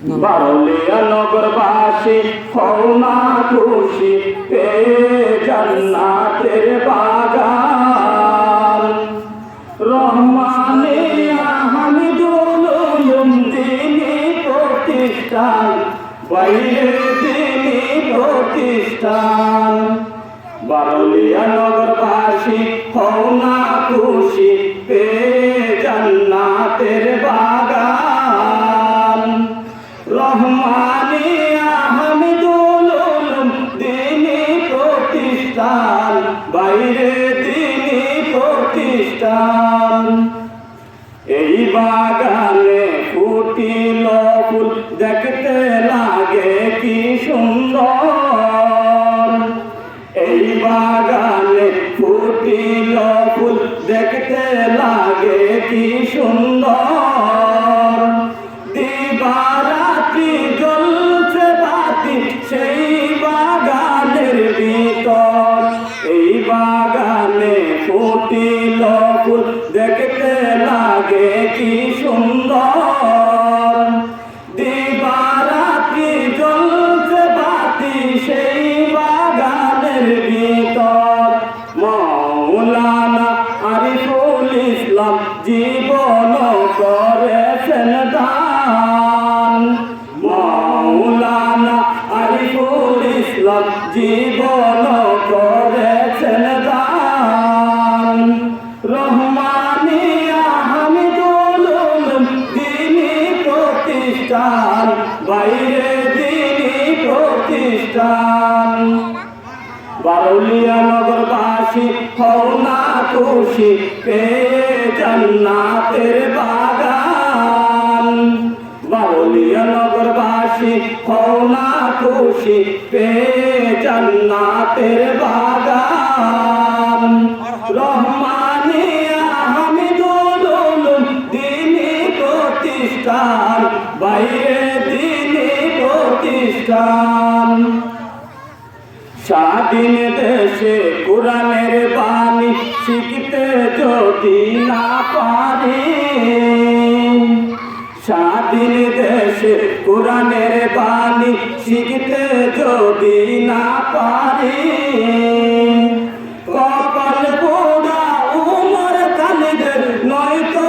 বারলিয়া নগরবাসী হও না খুশি পেয়ে জান্নাতের বাগান। রহমানে হামিদুল উলুম দ্বীনি প্রতিষ্ঠান, বাইরে দ্বীনি প্রতিষ্ঠান। বারলিয়া নগরবাসী হও না খুশি পেয়ে জান্নাতের বাগান। রহমানিয়া হামিদুল উলুম দ্বীনি প্রতিষ্ঠান, বাইরে দ্বীনি প্রতিষ্ঠান। এই বাগানে ফুটিল ফুল দেখতে লাগে কি সুন্দর। এই বাগানে ফুটিল ফুল দেখতে লাগে কি সুন্দর। দিবারাত্রি জ্বলছে বাতি সেই বাগানের ভিতর। এই বাগানে ফুটিল ফুল দেখতে লাগে কি সুন্দর। দিবারাত্রি জ্বলছে বাতি সেই বাগানের ভিতর। মাওলানা আরিফুল ইসলাম জীবন করেছেন দান। মাওলানা আরিফুল ইসলাম জীবন করেছেন দান। রহমানিয়া হামিদুল উলুম দ্বীনি প্রতিষ্ঠান, বাইরে দ্বীনি প্রতিষ্ঠান। বারলিয়া নগরবাসী হও না খুশি পেয়ে জান্নাতের বাগান। বারলিয়া নগরবাসী হও না খুশি পেয়ে জান্নাতের বাগান। রহমানিয়া হামিদুল উলুম দ্বীনি প্রতিষ্ঠান, বাইরে দ্বীনি প্রতিষ্ঠান। স্বাধীন দেশে কোরআনের বাণী শিখতে যদি না পারি। স্বাধীন দেশে কোরআনের বাণী শিখতে যদি না পারি। কপাল পোড়া উমর খালিদের নয়তো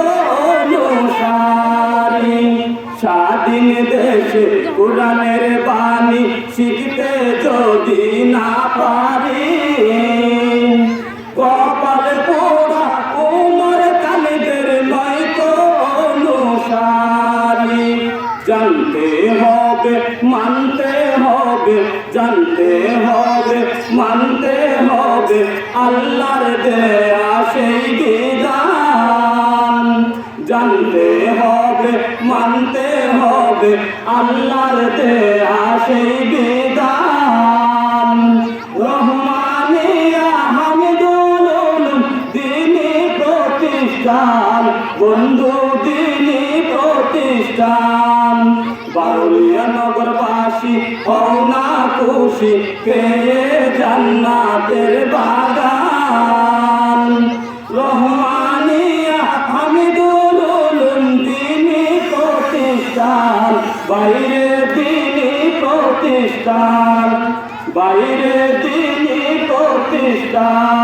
অনুসারী। স্বাধীন দেশে কোরআনের বাণী শিখতে যদি না পারি। কপাল পোড়া উমর খালিদের নয়তো অনুসারী। জানতে হবে মানতে হবে, জানতে হবে মানতে হবে আল্লাহর দেয়া সেই বিধান। জানতে হবে মানতে হবে আল্লাহর দেয়া সেই বিধান। রহমানিয়া হামিদুল উলুম দ্বীনি প্রতিষ্ঠান, বন্ধু দ্বীনি প্রতিষ্ঠান। বারলিয়া নগরবাসী হও না খুশি পেয়ে জান্নাতের বাগান। রহমানিয়া হামিদুল উলুম দ্বীনি প্রতিষ্ঠান, বাইরে দ্বীনি প্রতিষ্ঠান, বাইরে দ্বীনি প্রতিষ্ঠান।